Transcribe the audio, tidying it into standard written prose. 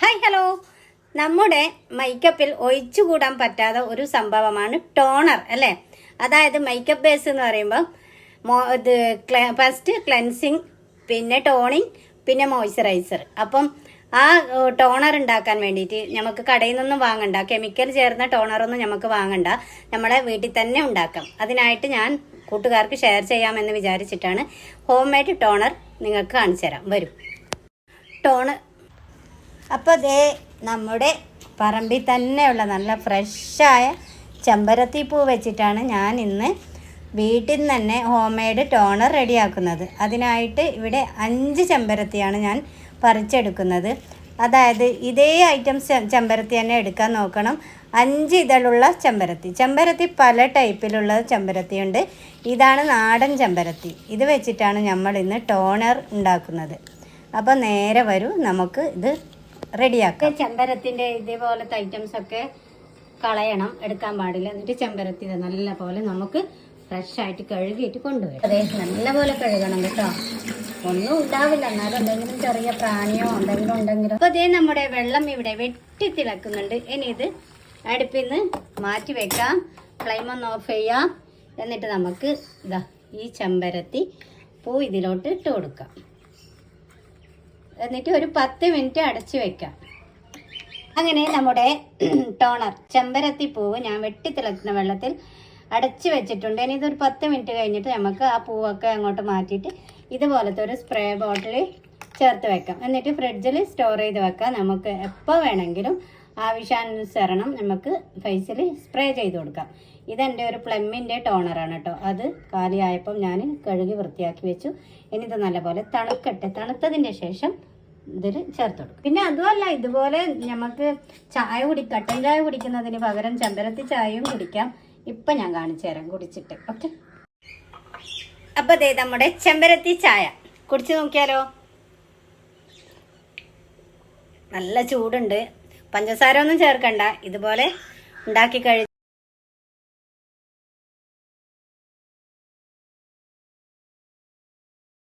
Hi hello. നമ്മുടെ മേക്കപ്പിൽ ഒഴിച്ചുകൂടാൻ പറ്റാത്ത ഒരു സംഭവമാണ് ടോണർ അല്ലേ. അതായത് മേക്കപ്പ് ബേസ് എന്ന് പറയുമ്പോൾ ഇത് ഫസ്റ്റ് ക്ലെൻസിങ്, പിന്നെ ടോണിങ്, പിന്നെ മോയ്സ്ചറൈസർ. അപ്പം ആ ടോണർ ഉണ്ടാക്കാൻ വേണ്ടിയിട്ട് നമുക്ക് കടയിൽ നിന്നൊന്നും വാങ്ങണ്ട, കെമിക്കൽ ചേർന്ന ടോണറൊന്നും നമുക്ക് വാങ്ങണ്ട, നമ്മളെ വീട്ടിൽ തന്നെ ഉണ്ടാക്കാം. അതിനായിട്ട് ഞാൻ കൂട്ടുകാർക്ക് ഷെയർ ചെയ്യാമെന്ന് വിചാരിച്ചിട്ടാണ് ഹോം മെയ്ഡ് ടോണർ നിങ്ങൾക്ക് കാണിച്ചു തരാം. വരും ടോണർ. അപ്പോൾ ദേ നമ്മുടെ പറമ്പിൽ തന്നെയുള്ള നല്ല ഫ്രഷായ ചെമ്പരത്തി പൂ വെച്ചിട്ടാണ് ഞാൻ ഇന്ന് വീട്ടിൽ നിന്ന് തന്നെ ഹോം മെയ്ഡ് ടോണർ റെഡിയാക്കുന്നത്. അതിനായിട്ട് ഇവിടെ 5 ചെമ്പരത്തിയാണ് ഞാൻ പറിച്ചെടുക്കുന്നത്. അതായത് ഇതേ ഐറ്റംസ് ചെമ്പരത്തി തന്നെ എടുക്കാൻ നോക്കണം. 5 ഇതളുള്ള ചെമ്പരത്തി പല ടൈപ്പിലുള്ള ചെമ്പരത്തിയുണ്ട്. ഇതാണ് നാടൻ ചെമ്പരത്തി. ഇത് വെച്ചിട്ടാണ് നമ്മൾ ഇന്ന് ടോണർ ഉണ്ടാക്കുന്നത്. അപ്പോൾ നേരെ വരൂ, നമുക്ക് ഇത് റെഡിയാക്കാം. ചെമ്പരത്തിൻ്റെ ഇതേപോലത്തെ ഐറ്റംസ് ഒക്കെ കളയണം, എടുക്കാൻ പാടില്ല. എന്നിട്ട് ചെമ്പരത്തി നല്ല പോലെ നമുക്ക് ഫ്രഷ് ആയിട്ട് കഴുകിയിട്ട് കൊണ്ടുവരും. അതെ, നല്ല പോലെ കഴുകണം കേട്ടോ, ഒന്നും ഉണ്ടാവില്ല. എന്നാലും എന്തെങ്കിലും ചെറിയ പ്രാണിയോ എന്തെങ്കിലും ഉണ്ടെങ്കിലും. അപ്പോൾ അതേ നമ്മുടെ വെള്ളം ഇവിടെ വെട്ടി തിളക്കുന്നുണ്ട്. ഇനി ഇത് അടുപ്പിൽ നിന്ന് മാറ്റി വെക്കാം, ഫ്ലെയിം ഒന്ന് ഓഫ് ചെയ്യാം. എന്നിട്ട് നമുക്ക് ഇതാ ഈ ചെമ്പരത്തി പൂ ഇതിലോട്ട് ഇട്ട് കൊടുക്കാം. എന്നിട്ട് ഒരു 10 മിനിറ്റ് അടച്ചു വെക്കാം. അങ്ങനെ നമ്മുടെ ടോണർ ചെമ്പരത്തി പൂവ് ഞാൻ വെട്ടിത്തിളക്കുന്ന വെള്ളത്തിൽ അടച്ചു വെച്ചിട്ടുണ്ട്. ഇനി ഇതൊരു 10 മിനിറ്റ് കഴിഞ്ഞിട്ട് നമുക്ക് ആ പൂവൊക്കെ അങ്ങോട്ട് മാറ്റിയിട്ട് ഇതുപോലത്തെ ഒരു സ്പ്രേ ബോട്ടിൽ ചേർത്ത് വെക്കാം. എന്നിട്ട് ഫ്രിഡ്ജിൽ സ്റ്റോർ ചെയ്ത് വെക്കാം. നമുക്ക് എപ്പോൾ വേണമെങ്കിലും ആവശ്യാനുസരണം നമുക്ക് ഫേസിൽ സ്പ്രേ ചെയ്ത് കൊടുക്കാം. ഇതെൻ്റെ ഒരു പ്ലമ്മിൻ്റെ ടോണറാണ് കേട്ടോ. അത് കാലിയായപ്പം ഞാൻ കഴുകി വൃത്തിയാക്കി വെച്ചു. ഇനി ഇത് നല്ലപോലെ തണുക്കട്ടെ. തണുത്തതിൻ്റെ ശേഷം ഇതിൽ ചേർത്ത് കൊടുക്കും. പിന്നെ അതുമല്ല, ഇതുപോലെ നമുക്ക് കട്ടൻ ചായ കുടിക്കുന്നതിന് പകരം ചെമ്പരത്തി ചായയും കുടിക്കാം. ഇപ്പം ഞാൻ കാണിച്ചു തരാം കുടിച്ചിട്ട്. ഓക്കെ, അപ്പോൾ ദേ നമ്മുടെ ചെമ്പരത്തി ചായ കുടിച്ച് നോക്കിയാലോ. നല്ല ചൂടുണ്ട്. പഞ്ചസാര ഒന്നും ചേർക്കണ്ട, ഇതുപോലെ ഉണ്ടാക്കി